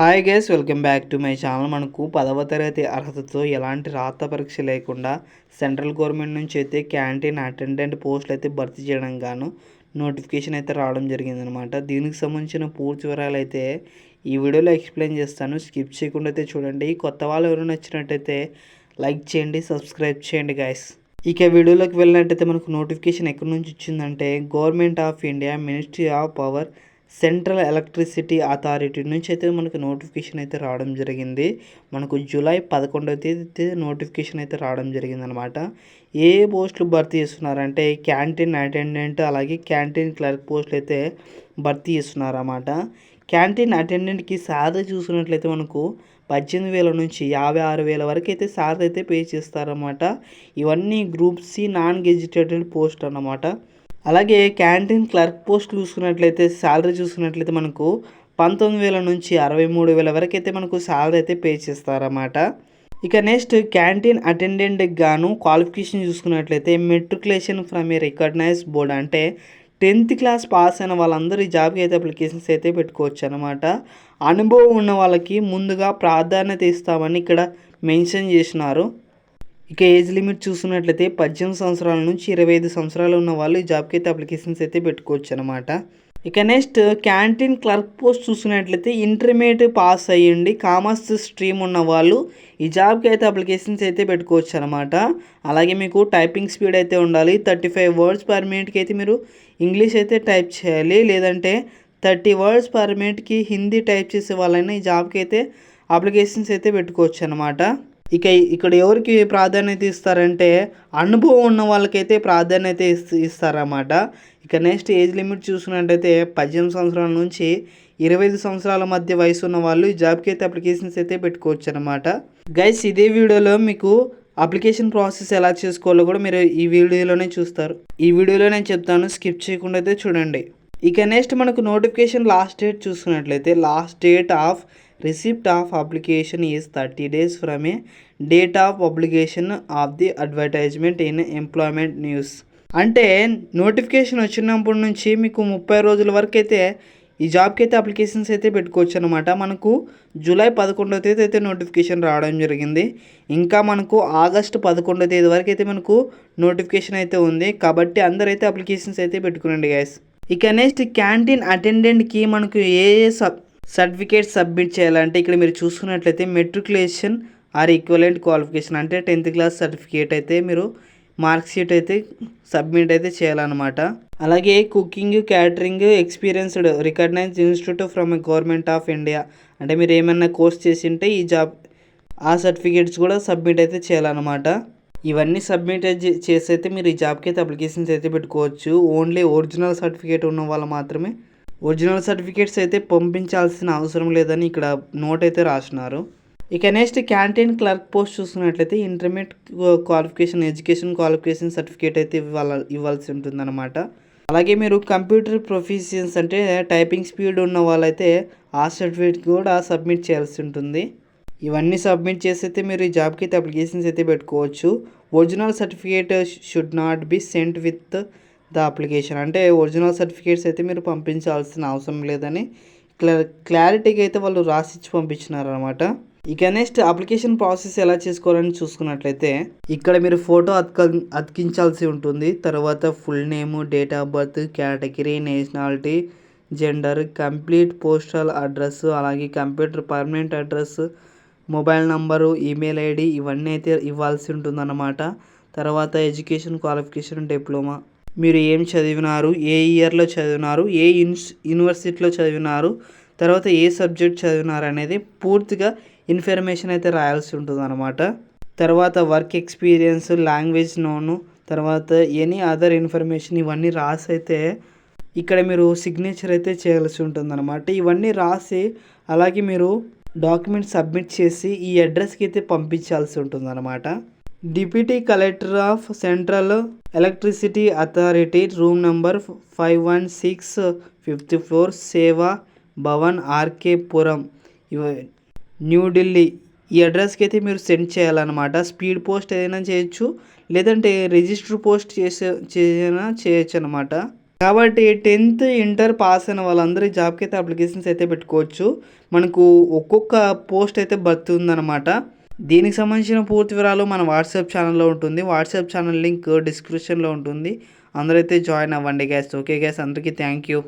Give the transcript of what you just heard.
Hi guys, welcome back to my channel. మనకు 10వ తరగతి అర్హతతో ఎలాంటి రాత పరీక్ష లేకుండా సెంట్రల్ గవర్నమెంట్ నుంచి అయితే క్యాంటీన్ అటెండెంట్ పోస్టులు అయితే భర్తీ చేయడం గాను నోటిఫికేషన్ అయితే రావడం జరిగిందనమాట. దీనికి సంబంధించిన పూర్తి వివరాలు అయితే ఈ వీడియోలో ఎక్స్ప్లెయిన్ చేస్తాను. స్కిప్ చేయకుండా అయితే చూడండి. కొత్త వాళ్ళు ఎవరు నచ్చినట్టయితే లైక్ చేయండి, సబ్స్క్రైబ్ చేయండి గైస్. ఇక వీడియోలోకి వెళ్ళినట్టయితే మనకు నోటిఫికేషన్ ఎక్కడి నుంచి వచ్చిందంటే government of India, ministry of power, central electricity authority నుంచి అయితే మనకు నోటిఫికేషన్ అయితే రావడం జరిగింది. మనకు జూలై 11వ తేదీ నోటిఫికేషన్ అయితే రావడం జరిగిందనమాట. ఏ పోస్టులు భర్తీ చేస్తున్నారంటే క్యాంటీన్ అటెండెంట్, అలాగే క్యాంటీన్ క్లర్క్ పోస్టులు అయితే భర్తీ చేస్తున్నారన్నమాట. క్యాంటీన్ అటెండెంట్కి శాలరీ చూసుకున్నట్లయితే మనకు 18,000 నుంచి 56,000 వరకు అయితే శాలరీ అయితే పే చేస్తారన్నమాట. ఇవన్నీ group C non gazetted post అన్నమాట. అలాగే క్యాంటీన్ క్లర్క్ పోస్ట్ చూసుకున్నట్లయితే శాలరీ చూసుకున్నట్లయితే మనకు 19,000 నుంచి 63,000 వరకు అయితే మనకు శాలరీ అయితే పే చేస్తారన్నమాట. ఇక నెక్స్ట్ క్యాంటీన్ అటెండెంట్కి గాను క్వాలిఫికేషన్ చూసుకున్నట్లయితే matriculation from a recognised board, అంటే 10th క్లాస్ పాస్ అయిన వాళ్ళందరూ ఈ జాబ్కి అయితే అప్లికేషన్స్ అయితే పెట్టుకోవచ్చు అనమాట. అనుభవం ఉన్న వాళ్ళకి ముందుగా ప్రాధాన్యత ఇస్తామని ఇక్కడ మెన్షన్ చేసినారు. ఇక ఏజ్ లిమిట్ చూసుకున్నట్లయితే 18 సంవత్సరాల నుంచి 25 సంవత్సరాలు ఉన్న వాళ్ళు ఈ జాబ్కి అయితే అప్లికేషన్స్ అయితే పెట్టుకోవచ్చు అనమాట. ఇక నెక్స్ట్ క్యాంటీన్ క్లర్క్ పోస్ట్ చూసుకున్నట్లయితే ఇంటర్మీడియట్ పాస్ అయ్యండి కామర్స్ స్ట్రీమ్ ఉన్న వాళ్ళు ఈ జాబ్కి అయితే అప్లికేషన్స్ అయితే పెట్టుకోవచ్చు అనమాట. అలాగే మీకు టైపింగ్ స్పీడ్ అయితే ఉండాలి. 35 వర్డ్స్ పర్ మినిట్కి అయితే మీరు ఇంగ్లీష్ అయితే టైప్ చేయాలి, లేదంటే 30 వర్డ్స్ పర్ మినిట్కి హిందీ టైప్ చేసే వాళ్ళైనా ఈ జాబ్కి అయితే అప్లికేషన్స్ అయితే పెట్టుకోవచ్చు అనమాట. ఇక ఇక్కడ ఎవరికి ప్రాధాన్యత ఇస్తారంటే అనుభవం ఉన్న వాళ్ళకైతే ప్రాధాన్యత ఇస్తారన్నమాట. ఇక నెక్స్ట్ ఏజ్ లిమిట్ చూసుకున్నట్టయితే 18 సంవత్సరాల నుంచి 25 సంవత్సరాల మధ్య వయసు ఉన్న వాళ్ళు ఈ జాబ్కి అయితే అప్లికేషన్స్ అయితే పెట్టుకోవచ్చు అనమాట. గైస్, ఇదే వీడియోలో మీకు అప్లికేషన్ ప్రాసెస్ ఎలా చేసుకోవాలో కూడా మీరు ఈ వీడియోలోనే చూస్తారు. ఈ వీడియోలో నేను చెప్తాను, స్కిప్ చేయకుండా అయితే చూడండి. ఇక నెక్స్ట్ మనకు నోటిఫికేషన్ లాస్ట్ డేట్ చూసుకున్నట్లయితే last date of receipt of application is 30 days from A date of publication of the advertisement in employment news. అంటే నోటిఫికేషన్ వచ్చినప్పటి నుంచి మీకు 30 రోజుల వరకు అయితే ఈ జాబ్కి అయితే అప్లికేషన్స్ అయితే పెట్టుకోవచ్చు అనమాట. మనకు జూలై 11వ తేదీ అయితే నోటిఫికేషన్ రావడం జరిగింది. ఇంకా మనకు ఆగస్టు 11వ తేదీ వరకు అయితే మనకు నోటిఫికేషన్ అయితే ఉంది. కాబట్టి అందరైతే అప్లికేషన్స్ అయితే పెట్టుకునండి గైస్. ఇక నెక్స్ట్ క్యాంటీన్ అటెండెంట్కి మనకు ఏ సర్టిఫికేట్ సబ్మిట్ చేయాలంటే ఇక్కడ మీరు చూసుకున్నట్లయితే మెట్రికులేషన్ ఆర్ ఈక్వలెంట్ క్వాలిఫికేషన్, అంటే 10th క్లాస్ సర్టిఫికేట్ అయితే మీరు మార్క్ షీట్ అయితే సబ్మిట్ అయితే చేయాలన్నమాట. అలాగే cooking, catering experienced recognised institute from government of India, అంటే మీరు ఏమైనా కోర్స్ చేసి ఉంటే ఈ జాబ్ ఆ సర్టిఫికేట్స్ కూడా సబ్మిట్ అయితే చేయాలన్నమాట. ఇవన్నీ సబ్మిట్ చేసి అయితే మీరు ఈ జాబ్కి అయితే అప్లికేషన్స్ అయితే పెట్టుకోవచ్చు. ఓన్లీ ఒరిజినల్ సర్టిఫికేట్ ఉన్న వాళ్ళు మాత్రమే ఒరిజినల్ సర్టిఫికేట్స్ అయితే పంపించాల్సిన అవసరం లేదని ఇక్కడ నోట్ అయితే రాసినారు. ఇక నెక్స్ట్ క్యాంటీన్ క్లర్క్ పోస్ట్ చూసుకున్నట్లయితే intermediate qualification, education qualification certificate అయితే ఇవ్వాల్సి ఉంటుందన్నమాట. అలాగే మీరు కంప్యూటర్ ప్రొఫిషియన్స్, అంటే టైపింగ్ స్పీడ్ ఉన్న వాళ్ళైతే ఆ సర్టిఫికేట్ కూడా సబ్మిట్ చేయాల్సి ఉంటుంది. ఇవన్నీ సబ్మిట్ చేసి అయితే మీరు ఈ జాబ్కి అయితే అప్లికేషన్స్ అయితే పెట్టుకోవచ్చు. Original certificate should not be sent with the application, అంటే ఒరిజినల్ సర్టిఫికేట్స్ అయితే మీరు పంపించాల్సిన అవసరం లేదని క్లారిటీగా అయితే వాళ్ళు రాసిచ్చి పంపించినారనమాట. ఇక నెక్స్ట్ అప్లికేషన్ ప్రాసెస్ ఎలా చేసుకోవాలని చూసుకున్నట్లయితే ఇక్కడ మీరు ఫోటో అతికించాల్సి ఉంటుంది. తర్వాత full name, date of birth, category, nationality, gender, complete postal address, అలాగే computer permanent address, mobile number, email ID ఇవన్నీ అయితే ఇవ్వాల్సి ఉంటుందన్నమాట. తర్వాత ఎడ్యుకేషన్ క్వాలిఫికేషన్, డిప్లొమా, మీరు ఏం చదివినారు, ఏ ఇయర్లో చదివినారు, ఏ యూనివర్సిటీలో చదివినారు, తర్వాత ఏ సబ్జెక్ట్ చదివినారు అనేది పూర్తిగా ఇన్ఫర్మేషన్ అయితే రాయాల్సి ఉంటుంది అనమాట. తర్వాత వర్క్ ఎక్స్పీరియన్స్, లాంగ్వేజ్ నోను, తర్వాత ఎనీ అదర్ ఇన్ఫర్మేషన్ ఇవన్నీ రాసి అయితే ఇక్కడ మీరు సిగ్నేచర్ అయితే చేయాల్సి ఉంటుంది అనమాట. ఇవన్నీ రాసి అలాగే మీరు డాక్యుమెంట్ సబ్మిట్ చేసి ఈ అడ్రస్కి అయితే పంపించాల్సి ఉంటుంది అనమాట. Deputy collector of central electricity authority, room number 516, 5th floor, సేవా భవన్, ఆర్కే పురం, న్యూఢిల్లీ. ఈ అడ్రస్కి అయితే మీరు సెండ్ చేయాలన్నమాట. స్పీడ్ పోస్ట్ ఏదైనా చేయొచ్చు, లేదంటే రిజిస్టర్ పోస్ట్ చేయొచ్చు అనమాట. కాబట్టి 10th ఇంటర్ పాస్ అయిన వాళ్ళందరూ ఈ జాబ్కి అయితే అప్లికేషన్స్ అయితే పెట్టుకోవచ్చు. మనకు ఒక్కొక్క పోస్ట్ అయితే భర్తీ ఉందన్నమాట. దీనికి సంబంధించిన పూర్తి వివరాలు మన వాట్సాప్ ఛానల్లో ఉంటుంది. వాట్సాప్ ఛానల్ లింక్ డిస్క్రిప్షన్లో ఉంటుంది. అందరైతే జాయిన్ అవ్వండి గ్యాస్. ఓకే గ్యాస్, అందరికీ థ్యాంక్ యూ.